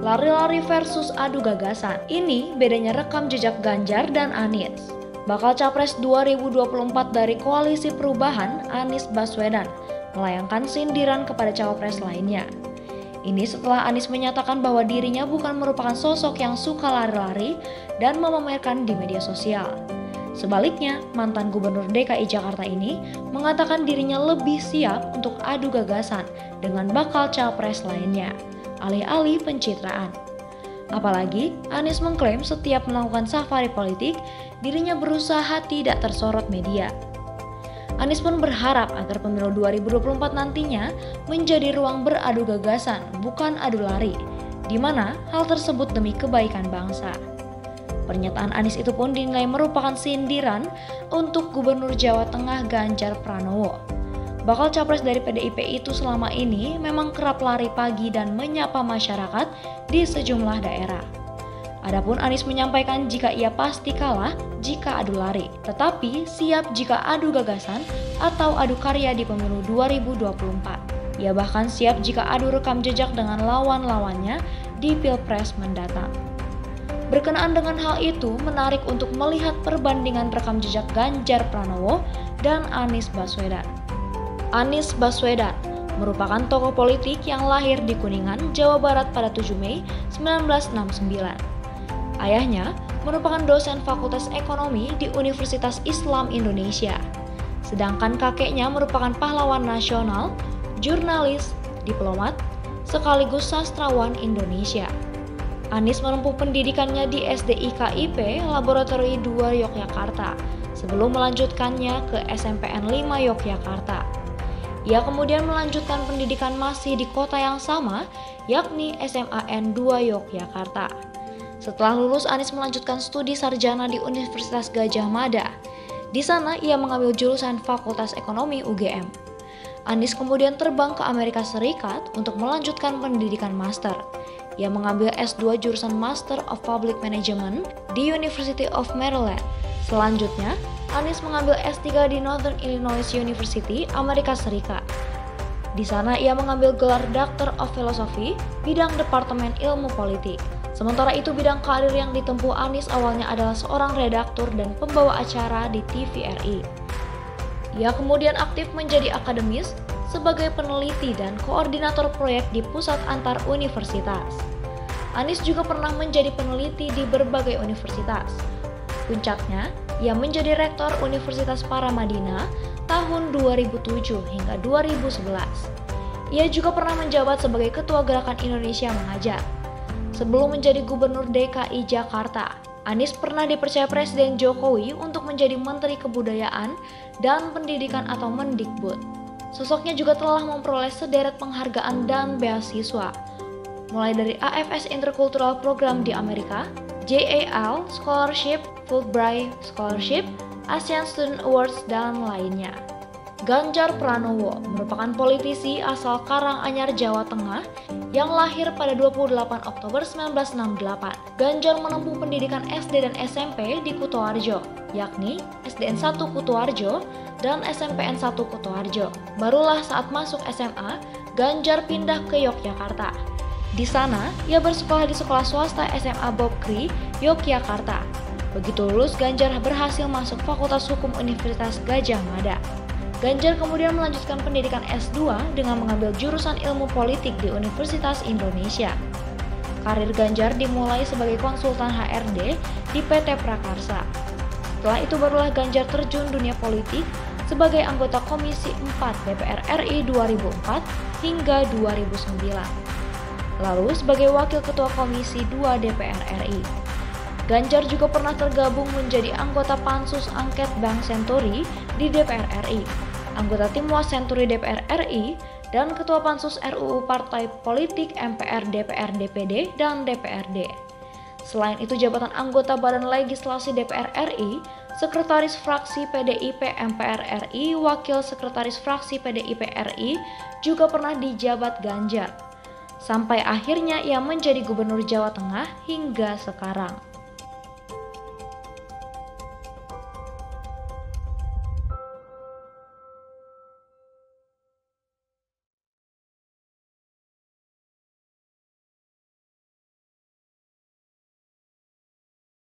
Lari-lari versus adu gagasan. Ini bedanya rekam jejak Ganjar dan Anies. Bakal Capres 2024 dari Koalisi Perubahan, Anies Baswedan, melayangkan sindiran kepada cawapres lainnya. Ini setelah Anies menyatakan bahwa dirinya bukan merupakan sosok yang suka lari-lari dan memamerkan di media sosial. Sebaliknya, mantan Gubernur DKI Jakarta ini mengatakan dirinya lebih siap untuk adu gagasan dengan bakal cawapres lainnya, alih-alih pencitraan. Apalagi, Anies mengklaim setiap melakukan safari politik, dirinya berusaha tidak tersorot media. Anies pun berharap agar pemilu 2024 nantinya menjadi ruang beradu gagasan, bukan adu lari, di mana hal tersebut demi kebaikan bangsa. Pernyataan Anies itu pun dinilai merupakan sindiran untuk Gubernur Jawa Tengah Ganjar Pranowo. Bakal capres dari PDIP itu selama ini memang kerap lari pagi dan menyapa masyarakat di sejumlah daerah. Adapun Anies menyampaikan jika ia pasti kalah jika adu lari, tetapi siap jika adu gagasan atau adu karya di pemilu 2024. Ia bahkan siap jika adu rekam jejak dengan lawan-lawannya di Pilpres mendatang. Berkenaan dengan hal itu, menarik untuk melihat perbandingan rekam jejak Ganjar Pranowo dan Anies Baswedan. Anies Baswedan merupakan tokoh politik yang lahir di Kuningan, Jawa Barat pada 7 Mei 1969. Ayahnya merupakan dosen Fakultas Ekonomi di Universitas Islam Indonesia. Sedangkan kakeknya merupakan pahlawan nasional, jurnalis, diplomat, sekaligus sastrawan Indonesia. Anies menempuh pendidikannya di SDIKIP Laboratori 2 Yogyakarta sebelum melanjutkannya ke SMPN 5 Yogyakarta. Ia kemudian melanjutkan pendidikan masih di kota yang sama, yakni SMAN 2 Yogyakarta. Setelah lulus, Anies melanjutkan studi sarjana di Universitas Gadjah Mada. Di sana, ia mengambil jurusan Fakultas Ekonomi UGM. Anies kemudian terbang ke Amerika Serikat untuk melanjutkan pendidikan master. Ia mengambil S2 jurusan Master of Public Management di University of Maryland. Selanjutnya, Anies mengambil S3 di Northern Illinois University, Amerika Serikat. Di sana ia mengambil gelar Doctor of Philosophy, bidang Departemen Ilmu Politik. Sementara itu bidang karir yang ditempuh Anies awalnya adalah seorang redaktur dan pembawa acara di TVRI. Ia kemudian aktif menjadi akademis sebagai peneliti dan koordinator proyek di pusat antar universitas. Anies juga pernah menjadi peneliti di berbagai universitas. Puncaknya, ia menjadi rektor Universitas Paramadina tahun 2007 hingga 2011. Ia juga pernah menjabat sebagai Ketua Gerakan Indonesia Mengajar. Sebelum menjadi Gubernur DKI Jakarta, Anies pernah dipercaya Presiden Jokowi untuk menjadi Menteri Kebudayaan dan Pendidikan atau Mendikbud. Sosoknya juga telah memperoleh sederet penghargaan dan beasiswa, mulai dari AFS Intercultural Program di Amerika, JAL Scholarship, Fulbright Scholarship, ASEAN Student Awards, dan lainnya. Ganjar Pranowo merupakan politisi asal Karanganyar, Jawa Tengah yang lahir pada 28 Oktober 1968. Ganjar menempuh pendidikan SD dan SMP di Kutoarjo, yakni SDN 1 Kutoarjo dan SMPN 1 Kutoarjo. Barulah saat masuk SMA, Ganjar pindah ke Yogyakarta. Di sana, ia bersekolah di sekolah swasta SMA Bob Kri, Yogyakarta. Begitu lulus, Ganjar berhasil masuk Fakultas Hukum Universitas Gadjah Mada. Ganjar kemudian melanjutkan pendidikan S2 dengan mengambil jurusan Ilmu Politik di Universitas Indonesia. Karir Ganjar dimulai sebagai konsultan HRD di PT Prakarsa. Setelah itu barulah Ganjar terjun dunia politik sebagai anggota Komisi 4 DPR RI 2004 hingga 2009. Lalu sebagai Wakil Ketua Komisi 2 DPR RI. Ganjar juga pernah tergabung menjadi anggota Pansus Angket Bank Senturi di DPR RI, anggota Tim Was Senturi DPR RI, dan Ketua Pansus RUU Partai Politik MPR, DPR, DPD, dan DPRD. Selain itu jabatan anggota Badan Legislasi DPR RI, Sekretaris Fraksi PDIP MPR RI, Wakil Sekretaris Fraksi PDIP RI juga pernah dijabat Ganjar. Sampai akhirnya ia menjadi Gubernur Jawa Tengah hingga sekarang.